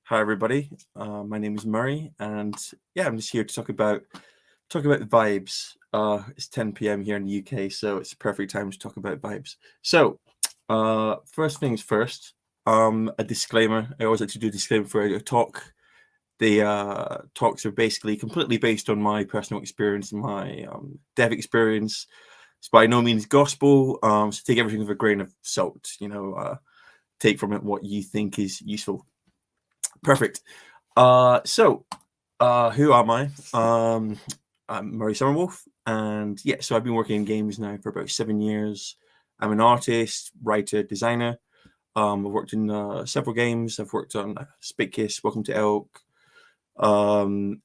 Hi everybody. My name is Murray, and yeah, I'm just here to talk about vibes. It's 10 p.m. here in the UK, so it's a perfect time to talk about vibes. So, first things first. A disclaimer. I always like to do a disclaimer for a talk. The talks are basically completely based on my personal experience and my dev experience. It's by no means gospel. So take everything with a grain of salt. Take from it what you think is useful. Perfect. Who am I? I'm Murray Somerwolf, and yeah, so I've been working in games now for about 7 years. I'm an artist, writer, designer. I've worked in several games. I've worked on Spitkiss, Welcome to Elk, and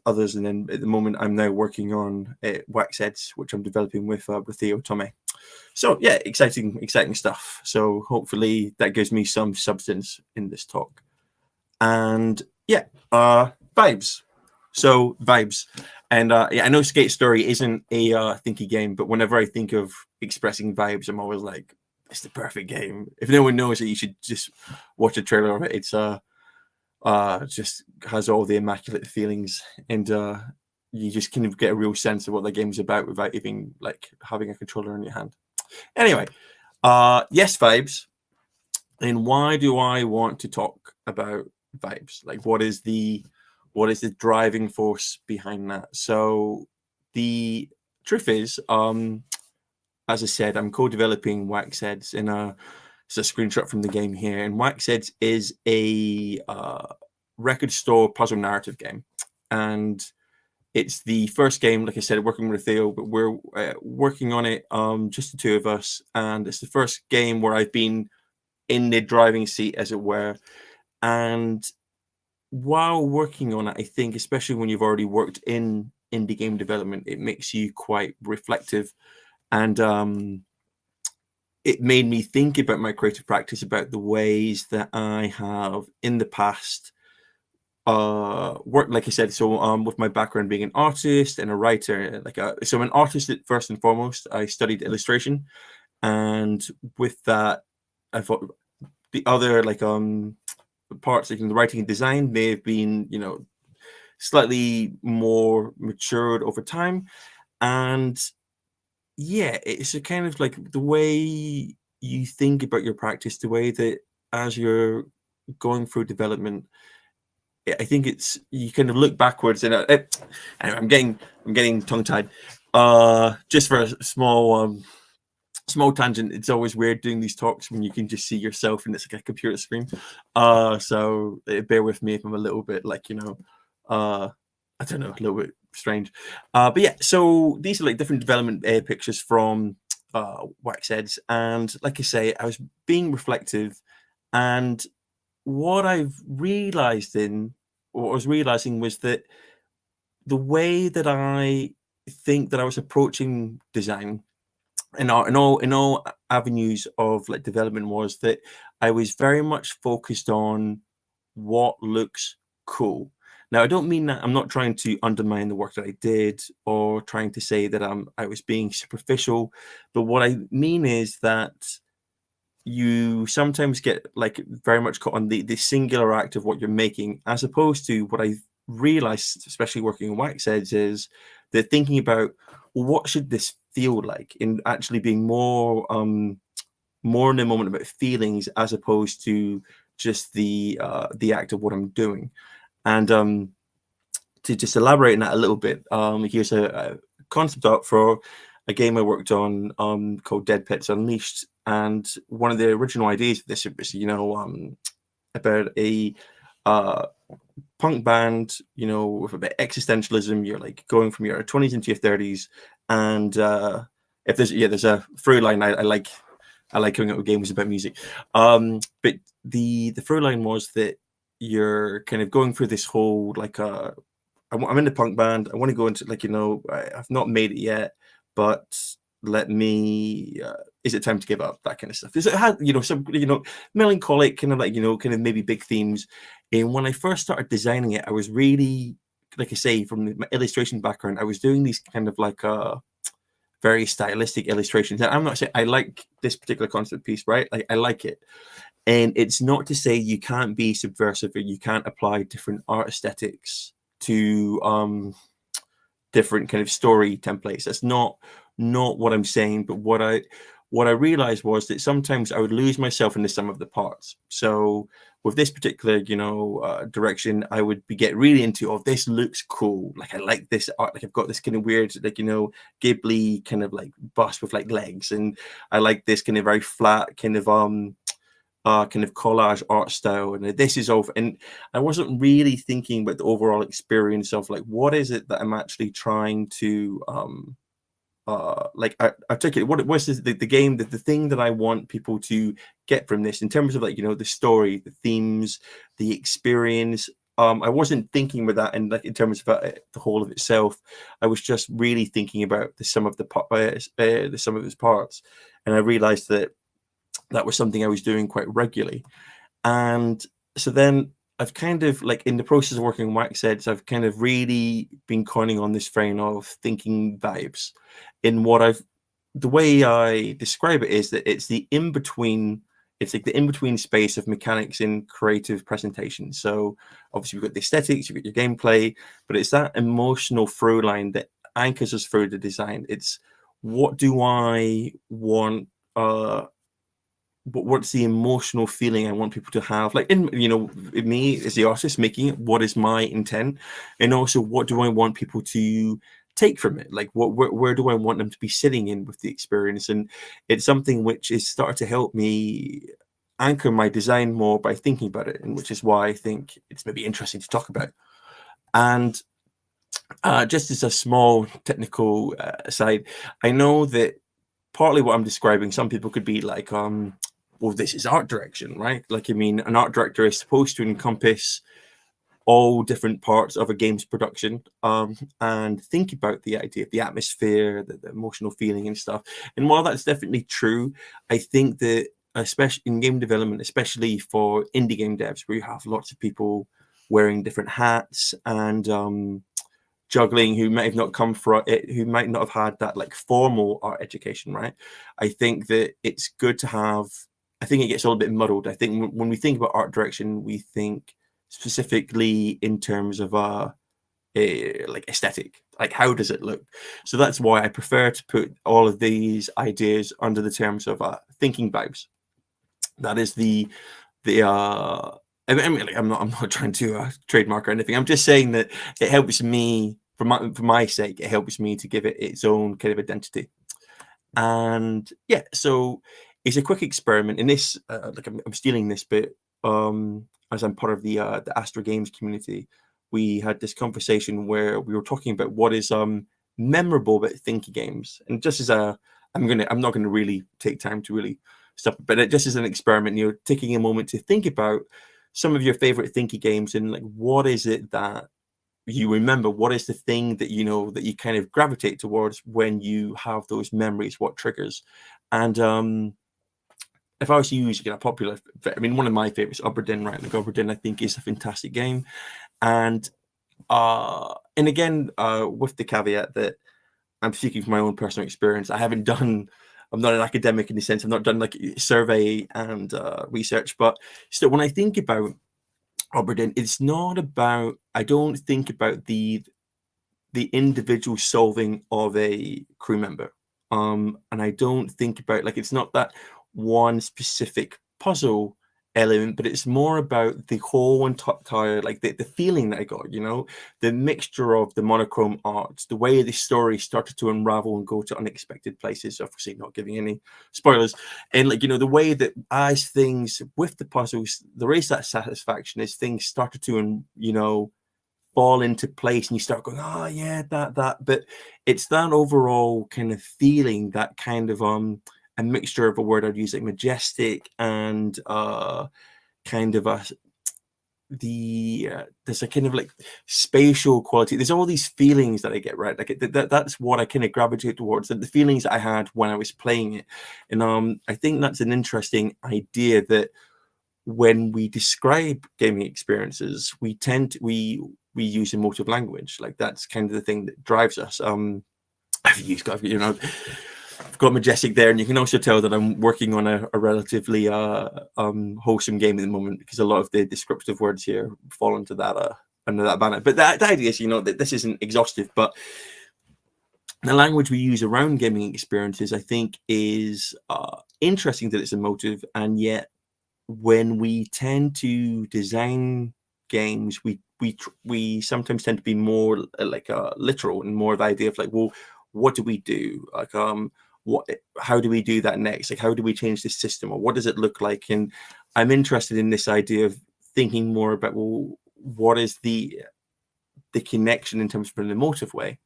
others. And then at the moment, I'm now working on Wax Heads, which I'm developing with Theo Tome. So yeah, exciting stuff. So hopefully that gives me some substance in this talk. And yeah, vibes. So vibes, and yeah, I know Skate Story isn't a Thinky game, but whenever I think of expressing vibes, I'm always like, it's the perfect game. If no one knows it, you should just watch a trailer of it. It's just has all the immaculate feelings, and you just kind of get a real sense of what the game's about without even like having a controller in your hand. Anyway, yes, vibes. And why do I want to talk about vibes? Like, what is the driving force behind that? So the truth is, as I said, I'm co-developing Wax Heads, and it's a screenshot from the game here. And Wax Heads is a record store puzzle narrative game, and it's the first game, like I said, working with Theo, but we're working on it, just the two of us, and it's the first game where I've been in the driving seat, as it were. And while working on it, I think, especially when you've already worked in indie game development, it makes you quite reflective. And it made me think about my creative practice, about the ways that I have in the past worked, like I said. So with my background being an artist and a writer, so I'm an artist first and foremost. I studied illustration, and with that, I thought the other parts, like in the writing and design, may have been slightly more matured over time. And yeah, it's a kind of like the way you think about your practice, the way that as you're going through development, I think it's, you kind of look backwards, and anyway, I'm getting tongue tied. Just for a small tangent, it's always weird doing these talks when you can just see yourself and it's like a computer screen. So bear with me if I'm a little bit I don't know, a little bit strange. But yeah, so these are like different development pictures from Wax Heads, and like I say, I was being reflective, and what I've realized what I was realizing was that the way that I think that I was approaching design in all avenues of like development was that I was very much focused on what looks cool. Now, I don't mean that I'm not trying to undermine the work that I did or trying to say that I was being superficial, but what I mean is that you sometimes get like very much caught on the singular act of what you're making, as opposed to what I realized, especially working in Wax Heads, is that thinking about, well, what should this feel like, in actually being more in the moment about feelings, as opposed to just the act of what I'm doing. And to just elaborate on that a little bit, here's a concept art for a game I worked on called Dead Pets Unleashed. And one of the original ideas of this was, about a punk band, with a bit existentialism. You're like going from your 20s into your 30s, and if there's a through line. I like coming up with games about music, but the through line was that you're kind of going through this whole I'm in the punk band. I want to go into I've not made it yet, but let me. Is it time to give up? That kind of stuff. Does it have some melancholic kind of maybe big themes? And when I first started designing it, I was really, like I say, from my illustration background, I was doing these kind of very stylistic illustrations. And I'm not saying I like this particular concept piece, right? Like I like it, And it's not to say you can't be subversive or you can't apply different art aesthetics to different kind of story templates. That's not what I'm saying. But what I realized was that sometimes I would lose myself in the sum of the parts. So with this particular, direction, I would get really into, oh, this looks cool. Like, I like this art. Like, I've got this kind of weird, like, Ghibli kind of like bust with like legs, and I like this kind of very flat kind of collage art style, and this is over. And I wasn't really thinking about the overall experience of like, what is it that I'm actually trying to articulate. What was the game, the thing that I want people to get from this in terms of like, the story, the themes, the experience. I wasn't thinking about that, and like in terms of the whole of itself. I was just really thinking about the sum of its parts, and I realized that was something I was doing quite regularly. And so then I've kind of, like, in the process of working on Wax Eds, I've kind of really been coining on this frame of thinking vibes. The way I describe it is that it's the in-between, it's like the in-between space of mechanics in creative presentation. So obviously we've got the aesthetics, you've got your gameplay, but it's that emotional through line that anchors us through the design. It's, what do I want, but what's the emotional feeling I want people to have? Like, in me as the artist making it, what is my intent? And also, what do I want people to take from it? Like, where do I want them to be sitting in with the experience? And it's something which is starting to help me anchor my design more by thinking about it, and which is why I think it's maybe interesting to talk about. And just as a small technical aside, I know that partly what I'm describing, some people could be like, well, this is art direction, right? Like, I mean, an art director is supposed to encompass all different parts of a game's production, and think about the idea of the atmosphere, the emotional feeling and stuff. And while that's definitely true, I think that, especially in game development, especially for indie game devs, where you have lots of people wearing different hats and juggling, who might have not come from it, who might not have had that like formal art education, right? I think that it's good to have. I think it gets a little bit muddled. I think when we think about art direction, we think specifically in terms of like aesthetic, like how does it look. So that's why I prefer to put all of these ideas under the terms of thinking vibes. That is the I mean, like, I'm not trying to trademark or anything. I'm just saying that it helps me, for my sake, it helps me to give it its own kind of identity. And yeah, so it's a quick experiment in this. Like, I'm stealing this bit, as I'm part of the Astra Games community. We had this conversation where we were talking about what is memorable about Thinky Games, and just as I'm not gonna really take time to really stop, but it just as an experiment, taking a moment to think about some of your favorite Thinky Games, and like, what is it that you remember? What is the thing that that you kind of gravitate towards when you have those memories? What triggers? And if I was to use a popular, I mean, one of my favorites, Oberdin, right? Like, Oberdin, I think, is a fantastic game. And again, with the caveat that I'm speaking from my own personal experience. I'm not an academic in the sense, I've not done like survey and research, but still, when I think about Oberdin, it's not about, I don't think about the individual solving of a crew member. And I don't think about, like, it's not that one specific puzzle element, but it's more about the whole entire, like the feeling that I got, the mixture of the monochrome art, the way the story started to unravel and go to unexpected places, obviously not giving any spoilers, and like, the way that as things with the puzzles, there is that satisfaction as things started to, fall into place, and you start going, oh yeah, that, but it's that overall kind of feeling, that kind of a mixture of a word I'd use, like majestic and kind of there's a kind of like spatial quality. There's all these feelings that I get, right? Like that's what I kind of gravitate towards, the feelings that I had when I was playing it. And I think that's an interesting idea, that when we describe gaming experiences, we use emotive language. Like, that's kind of the thing that drives us. I've used, I've got Majestic there, and you can also tell that I'm working on a relatively wholesome game at the moment, because a lot of the descriptive words here fall into that under that banner. But the idea is, that this isn't exhaustive, but the language we use around gaming experiences, I think, is interesting that it's emotive, and yet when we tend to design games, we sometimes tend to be more like literal, and more of the idea of like, well, what do we do? Like, how do we do that next? Like, how do we change this system, or what does it look like? And I'm interested in this idea of thinking more about, well, what is the connection in terms of an emotive way?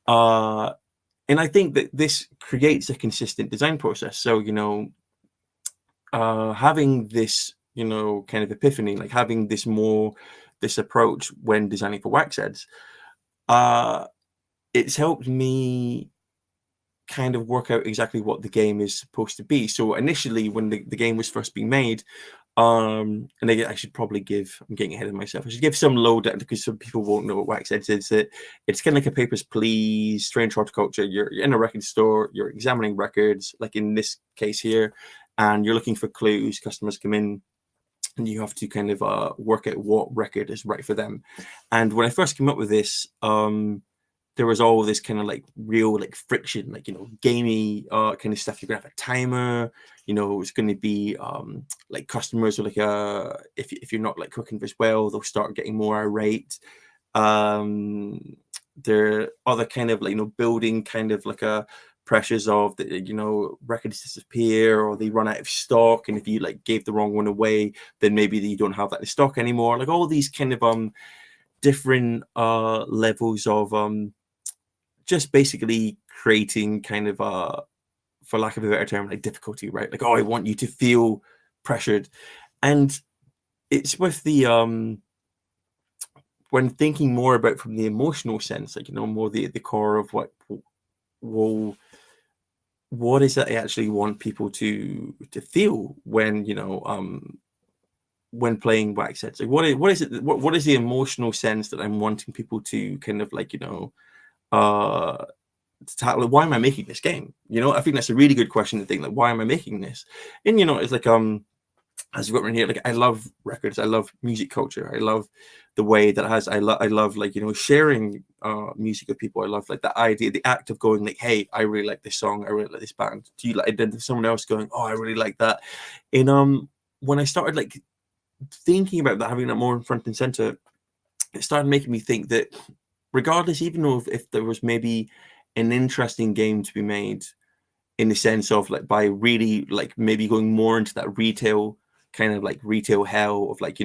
And I think that this creates a consistent design process. So, having this, kind of epiphany, like having this approach when designing for Waxheads, it's helped me kind of work out exactly what the game is supposed to be. So initially, when the game was first being made, and I should probably I'm getting ahead of myself. I should give some low down, because some people won't know what Waxheads is. It's kind of like a Papers, Please, Strange Horticulture. You're in a record store, you're examining records, like in this case here, and you're looking for clues. Customers come in, and you have to kind of work out what record is right for them. And when I first came up with this, there was all this kind of like real like friction, like, gamey kind of stuff. You're gonna have a timer, it's going to be like customers are like if you're not like cooking as well, they'll start getting more irate. There are other kind of like, building kind of like a pressures of the, records disappear, or they run out of stock, and if you like gave the wrong one away, then maybe you don't have that in stock anymore. Like all these kind of different levels of just basically creating kind of for lack of a better term, like difficulty, right? Like, oh, I want you to feel pressured. And it's with the when thinking more about from the emotional sense, like, more the core of what, well, what is that I actually want people to feel when, when playing Waxheads? Like, what is it? What is the emotional sense that I'm wanting people to kind of like, to tackle? Why am I making this game? I think that's a really good question to think, like, why am I making this? And it's like as you've got in here, like, I love records, I love music culture, I love the way that it has, I love like, sharing music with people. I love like the idea, the act of going like, hey, I really like this song, I really like this band, do you like? And then someone else going, oh, I really like that. And when I started like thinking about that, having that more in front and center, it started making me think that regardless, even though if there was maybe an interesting game to be made, in the sense of like by really like maybe going more into that retail kind of like retail hell of like,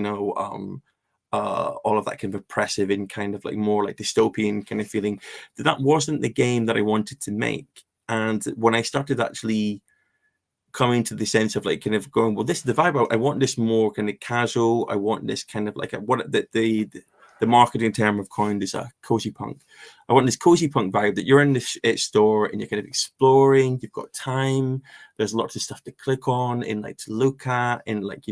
all of that kind of oppressive and kind of like more like dystopian kind of feeling, that wasn't the game that I wanted to make. And when I started actually coming to the sense of like kind of going, well, this is the vibe, I want this more kind of casual, I want this kind of like what the marketing term I've coined is a cozy punk. I want this cozy punk vibe, that you're in this store and you're kind of exploring, you've got time, there's lots of stuff to click on and like to look at and like, to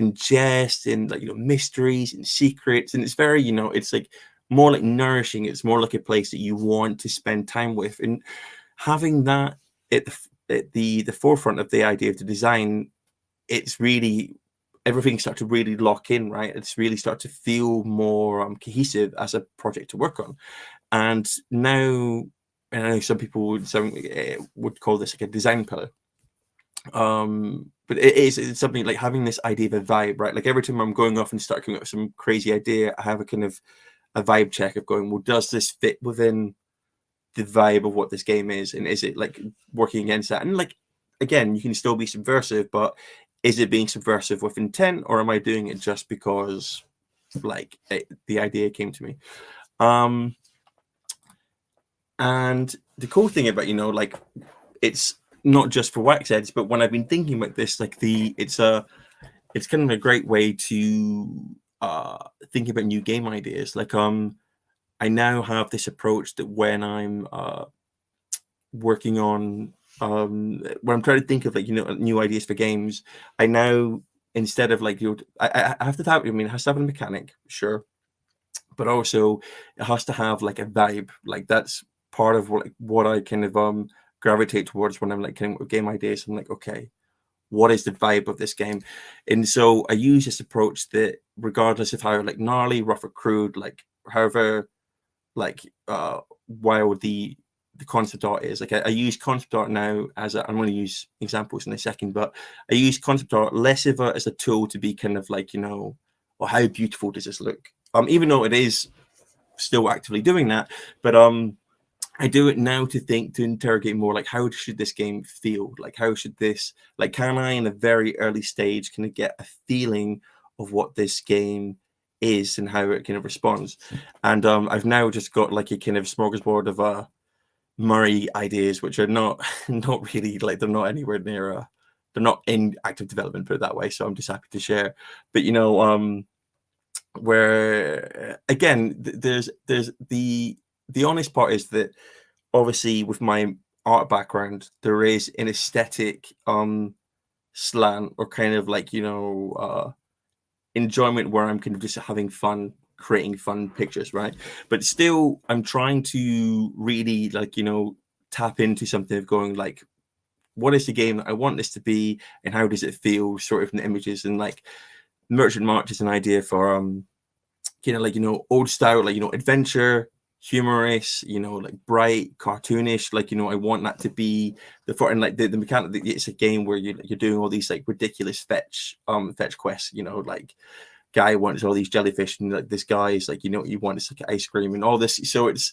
ingest, and like, mysteries and secrets. And it's very, it's like more like nourishing. It's more like a place that you want to spend time with. And having that at the forefront of the idea of the design, it's really, everything starts to really lock in, right? It's really start to feel more cohesive as a project to work on. And now, I know some people would call this like a design pillar. But it's something like having this idea of a vibe, right? Like every time I'm going off and start coming up with some crazy idea, I have a kind of a vibe check of going, well, does this fit within the vibe of what this game is? And is it like working against that? And like, again, you can still be subversive, but is it being subversive with intent, or am I doing it just because like the idea came to me? And the cool thing about, like, it's not just for Waxheads, but when I've been thinking about this, like it's kind of a great way to think about new game ideas. Like I now have this approach that when I'm working on when I'm trying to think of like, new ideas for games, I now, instead of like, I have to have, it has to have a mechanic, sure, but also it has to have like a vibe. Like that's part of what I kind of gravitate towards when I'm like kind of game ideas. I'm like, okay, what is the vibe of this game? And so I use this approach that regardless of how like gnarly, rough or crude, like however like wild the concept art is, like I use concept art now as I'm going to use examples in a second, but I use concept art less of as a tool to be kind of like, you know, or how beautiful does this look? Even though it is still actively doing that, but I do it now to interrogate more like how should this game feel? Like how should this, like can I in a very early stage kind of get a feeling of what this game is and how it kind of responds? And I've now just got like a kind of smorgasbord of Murray ideas, which are not really like they're not anywhere near they're not in active development, put it that way. So I'm just happy to share. But you know, where again, there's the honest part is that obviously with my art background, there is an aesthetic slant or kind of like, you know, enjoyment where I'm kind of just having fun creating fun pictures, right? But still I'm trying to really like, you know, tap into something of going like, what is the game that I want this to be and how does it feel sort of in the images? And like Merchant March is an idea for kind of like, you know, old style, like, you know, adventure, humorous, you know, like bright, cartoonish, like, you know, I want that to be and like the mechanic. It's a game where you're doing all these like ridiculous fetch quests, you know, like guy wants all these jellyfish and like this guy is like, you know, you want is like ice cream and all this. So it's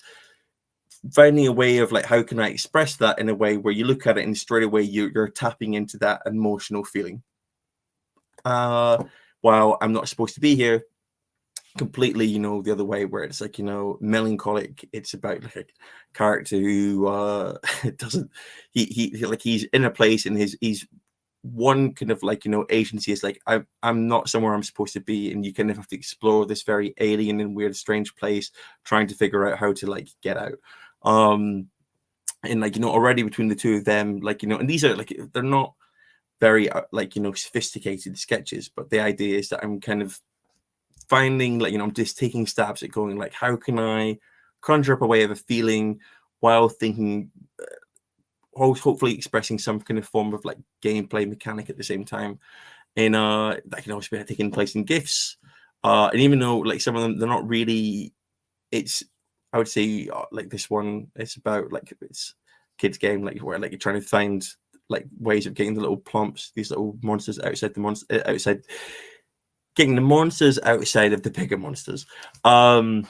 finding a way of like, how can I express that in a way where you look at it and straight away you're tapping into that emotional feeling. While I'm not supposed to be here, completely, you know, the other way where it's like, you know, melancholic. It's about like a character who doesn't he like he's in a place and he's one kind of like, you know, agency is like I'm not somewhere I'm supposed to be, and you kind of have to explore this very alien and weird strange place trying to figure out how to like get out. And like, you know, already between the two of them, like, you know, and these are like they're not very like, you know, sophisticated sketches, but the idea is that I'm kind of finding like, you know, I'm just taking stabs at going like, how can I conjure up a way of a feeling while thinking hopefully expressing some kind of form of like gameplay mechanic at the same time. And that can also be taking place in GIFs, and even though like some of them they're not really, it's I would say like this one, it's about like it's kids game like where like you're trying to find like ways of getting the little plumps, these little monsters outside outside getting the monsters outside of the bigger monsters. But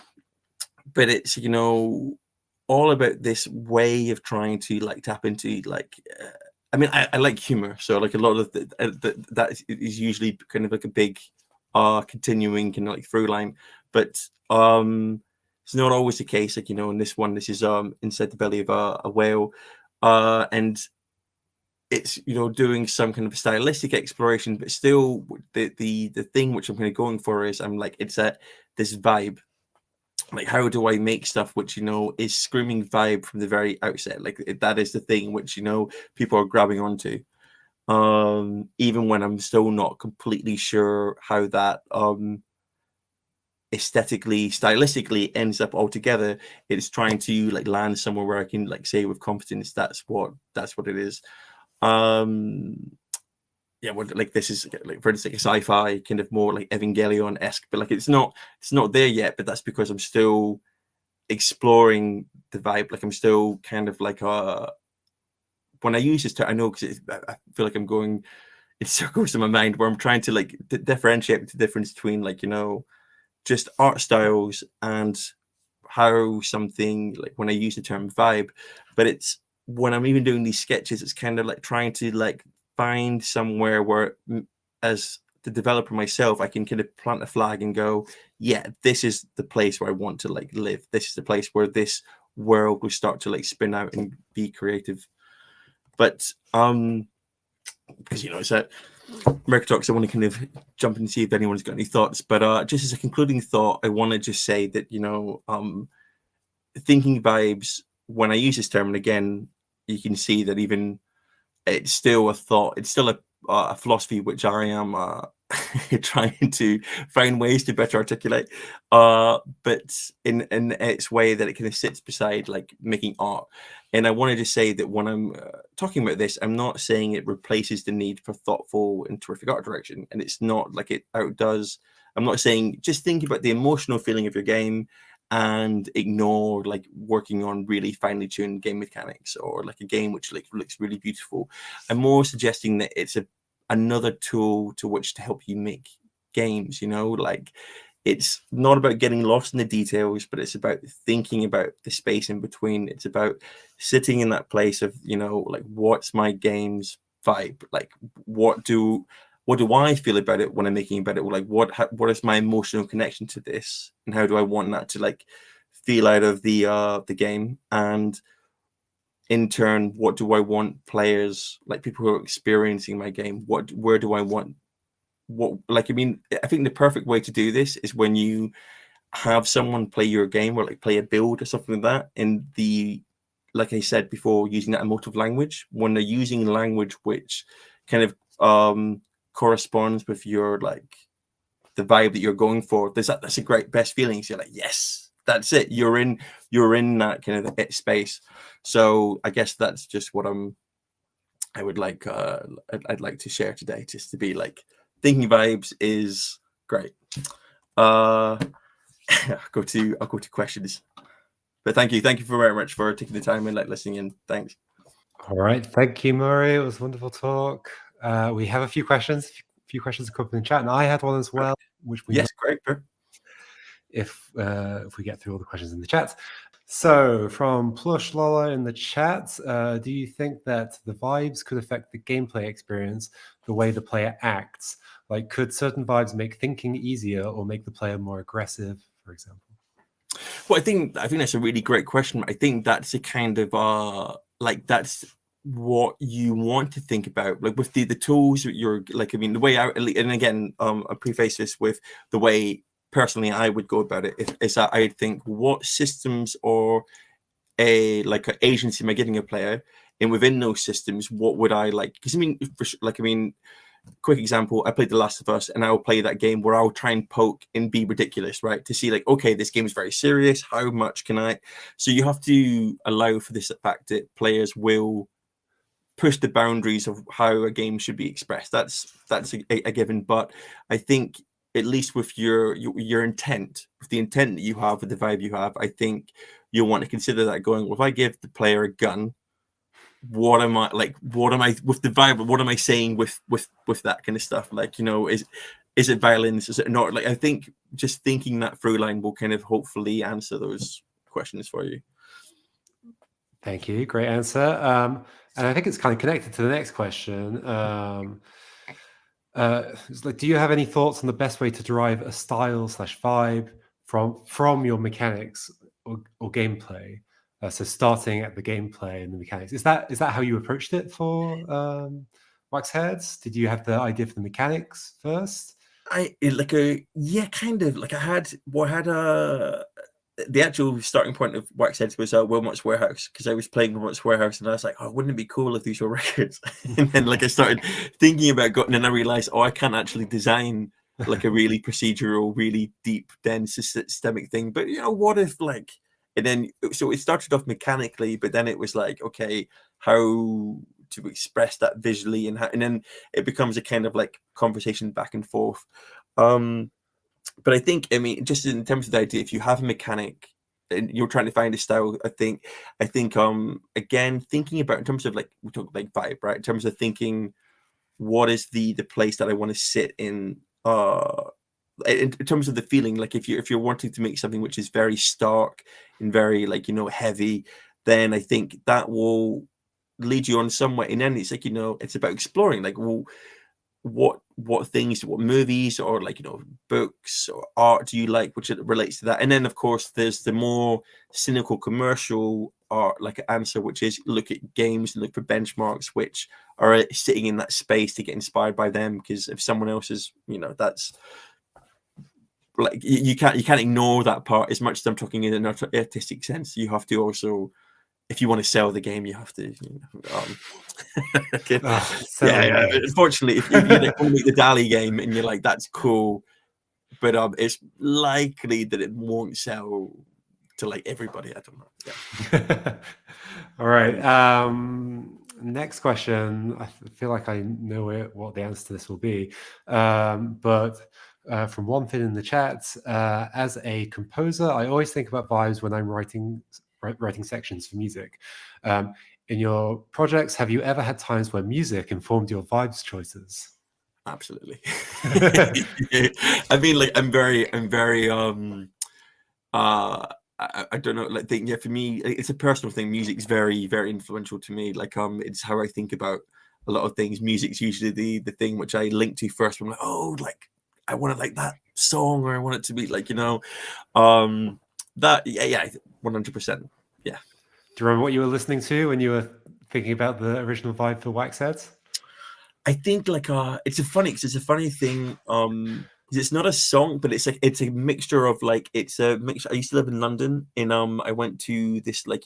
it's, you know, all about this way of trying to like tap into like I mean I like humor, so like a lot of that is usually kind of like a big continuing kind of like through line, but it's not always the case. Like, you know, in this one, this is inside the belly of a whale, and it's, you know, doing some kind of stylistic exploration, but still the thing which I'm kind of going for is I'm like, it's this vibe. Like, how do I make stuff which, you know, is screaming vibe from the very outset? Like that is the thing which, you know, people are grabbing onto. Even when I'm still not completely sure how that aesthetically, stylistically ends up all together, it's trying to like land somewhere where I can like say with confidence that's what it is. Yeah, what like this is like for instance like a sci-fi kind of more like Evangelion-esque, but like it's not there yet, but that's because I'm still exploring the vibe. Like I'm still kind of like when I use this term, I know because I feel like I'm going in circles in my mind where I'm trying to like differentiate the difference between like, you know, just art styles and how something like when I use the term vibe, but it's when I'm even doing these sketches, it's kind of like trying to like find somewhere where as the developer myself, I can kind of plant a flag and go, yeah, this is the place where I want to like live. This is the place where this world will start to like spin out and be creative. But because, you know, it's that Merc Talks, I want to kind of jump in and see if anyone's got any thoughts. But just as a concluding thought, I want to just say that, you know, thinking vibes, when I use this term, and again, you can see that even it's still a thought, it's still a philosophy which I am trying to find ways to better articulate, but in its way that it kind of sits beside like making art. And I wanted to say that when I'm talking about this, I'm not saying it replaces the need for thoughtful and terrific art direction, and it's not like it outdoes. I'm not saying just think about the emotional feeling of your game and ignore like working on really finely tuned game mechanics or like a game which like looks really beautiful. I'm more suggesting that it's another tool to which to help you make games, you know, like it's not about getting lost in the details, but it's about thinking about the space in between. It's about sitting in that place of, you know, like what's my game's vibe? Like what do I feel about it when I'm making about it? Like what is my emotional connection to this, and how do I want that to like feel out of the game? And in turn, what do I want players, like people who are experiencing my game, where do I want what, like, I mean, I think the perfect way to do this is when you have someone play your game or like play a build or something like that in the, like I said before, using that emotive language, when they're using language which kind of corresponds with your like the vibe that you're going for. That's a great best feeling. So you're like, yes, that's it. You're in that kind of it space. So I guess that's just what I would like I'd like to share today, just to be like, thinking vibes is great. I'll go to questions. But thank you very much for taking the time and like listening in. Thanks. All right, thank you, Murray. It was a wonderful talk. We have a few questions. A few questions come up in the chat, and I had one as well, which we great. If we get through all the questions in the chat. So from Plush Lola in the chat, do you think that the vibes could affect the gameplay experience, the way the player acts? Like, could certain vibes make thinking easier or make the player more aggressive, for example? Well, I think that's a really great question. I think that's a kind of like that's what you want to think about, like with the tools that you're like. I mean, the way I, and again, I preface this with the way personally I would go about it is that I'd think, what systems or like an agency am I giving a player, and within those systems, what would I like? Because I mean, quick example, I played The Last of Us, and I'll play that game where I'll try and poke and be ridiculous, right? To see like, okay, this game is very serious. How much can I? So you have to allow for this fact that players will push the boundaries of how a game should be expressed. That's a given. But I think at least with your intent, with the intent that you have, with the vibe you have, I think you'll want to consider that going, well, if I give the player a gun, what am I with the vibe? What am I saying with that kind of stuff? Like, you know, is it violence? Is it not? Like, I think just thinking that through line will kind of hopefully answer those questions for you. Thank you. Great answer. And I think it's kind of connected to the next question. It's like, do you have any thoughts on the best way to derive a style/vibe from your mechanics or gameplay? So starting at the gameplay and the mechanics. Is that how you approached it for Wax Heads? Did you have the idea for the mechanics first? Kind of like I had the actual starting point of Wax Heads was Wilmot's Warehouse, because I was playing Wilmot's Warehouse and I was like, oh, wouldn't it be cool if these were records? And then like I started thinking about and then I realized, oh, I can't actually design like a really procedural, really deep, dense, systemic thing. But you know, what if like, and then so it started off mechanically, but then it was like, okay, how to express that visually, and then it becomes a kind of like conversation back and forth. But I think, I mean, just in terms of the idea, if you have a mechanic and you're trying to find a style, I think again, thinking about in terms of like, we talk like vibe, right? In terms of thinking, what is the place that I want to sit in terms of the feeling, like if you're wanting to make something which is very stark and very like, you know, heavy, then I think that will lead you on somewhere. And then it's like, you know, it's about exploring, like, well, what things, what movies or like, you know, books or art do you like, which it relates to that. And then of course there's the more cynical commercial art like answer, which is look at games and look for benchmarks which are sitting in that space to get inspired by them, because if someone else is, you know, that's like you can't ignore that part. As much as I'm talking in an artistic sense, you have to also if you want to sell the game, you have to. Yeah. Unfortunately, if you want to make the Dali game and you're like, that's cool, but it's likely that it won't sell to like everybody. I don't know. Yeah. All right. Next question. I feel like I know what the answer to this will be, but from one thing in the chat, as a composer, I always think about vibes when I'm writing sections for music. In your projects, have you ever had times where music informed your vibes choices? Absolutely. I mean, like, I'm very I don't know, like, for me, it's a personal thing. Music's very, very influential to me. Like, it's how I think about a lot of things. Music's usually the thing which I link to first. I'm like, oh, like, I want to like that song, or I want it to be like, that, 100%. Yeah. Do you remember what you were listening to when you were thinking about the original vibe for Wax Heads? I think like it's a funny thing. It's not a song, but it's a mixture of like, it's a mixture. I used to live in London, and I went to this like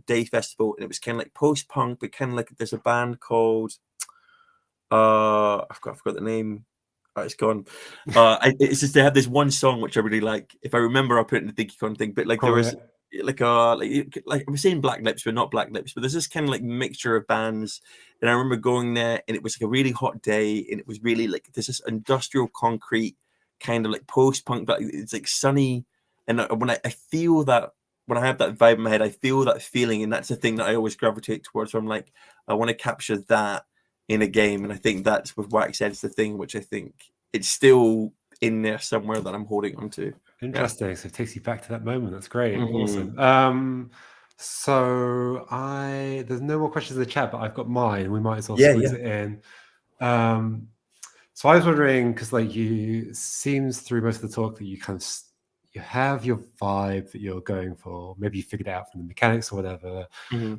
day festival, and it was kind of like post punk, but kind of like, there's a band called I forgot the name. It's gone. It's just, they have this one song which I really like. If I remember, I'll put it in the ThinkyCon thing. But like, there was like I was saying Black Lips, but not Black Lips. But there's this kind of like mixture of bands, and I remember going there, and it was like a really hot day, and it was really like, there's this industrial concrete kind of like post punk, but it's like sunny, and when I feel that, when I have that vibe in my head, I feel that feeling, and that's the thing that I always gravitate towards. So I'm like, I want to capture that in a game, and I think that's with Wax Heads the thing, which I think it's still in there somewhere that I'm holding on to. Interesting. Yeah. So it takes you back to that moment. That's great. Awesome. So there's no more questions in the chat, but I've got mine. We might as well squeeze it in. So I was wondering, because like, you seems through most of the talk that you kind of you have your vibe that you're going for. Maybe you figured it out from the mechanics or whatever.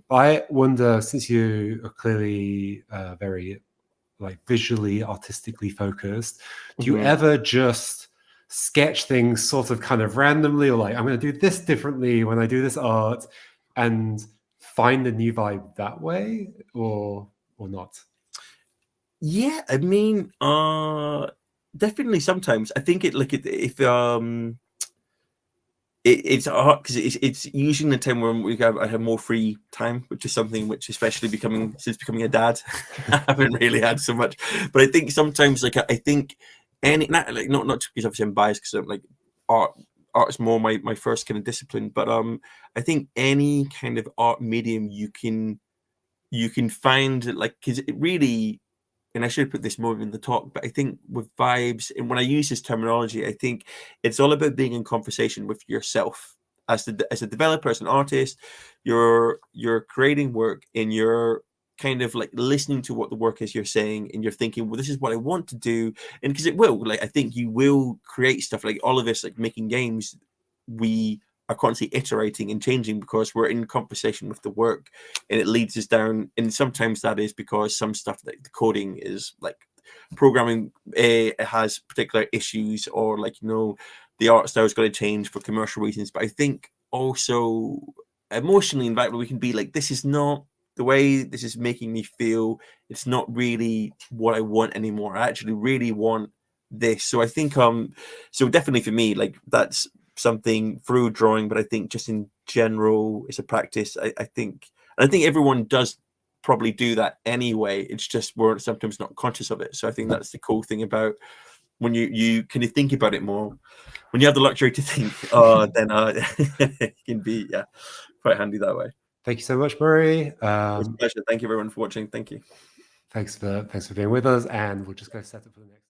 But I wonder, since you are clearly very like visually, artistically focused, do you ever just sketch things sort of kind of randomly, or like, I'm going to do this differently when I do this art, and find a new vibe that way, or not? Yeah, I mean, definitely sometimes. I think if it's hard, because it's usually the time when I have more free time, which is something which, especially since becoming a dad, I haven't really had so much. But I think sometimes, like, I think not because obviously I'm biased, because I'm like, art's more my first kind of discipline. But I think any kind of art medium you can find, like, because it really, and I should put this more in the talk, but I think with vibes, and when I use this terminology, I think it's all about being in conversation with yourself as a developer, as an artist. You're creating work, and you're kind of like listening to what the work is you're saying, and you're thinking, well, this is what I want to do. And because it will, like, I think you will create stuff. Like, all of us, like, making games, we are constantly iterating and changing because we're in conversation with the work, and it leads us down. And sometimes that is because some stuff, like the coding, is like programming, it has particular issues, or like, the art style is going to change for commercial reasons. But I think also emotionally, in fact, we can be like, this is not the way this is making me feel. It's not really what I want anymore. I actually really want this. So I think so definitely for me, like, that's something through drawing. But I think just in general, it's a practice. I think everyone does probably do that anyway. It's just we're sometimes not conscious of it. So I think that's the cool thing about when you kind of think about it more, when you have the luxury to think, then it can be quite handy that way. Thank you so much, Murray. It was a pleasure. Thank you everyone for watching. Thank you. Thanks for being with us, and we'll just go set up for the next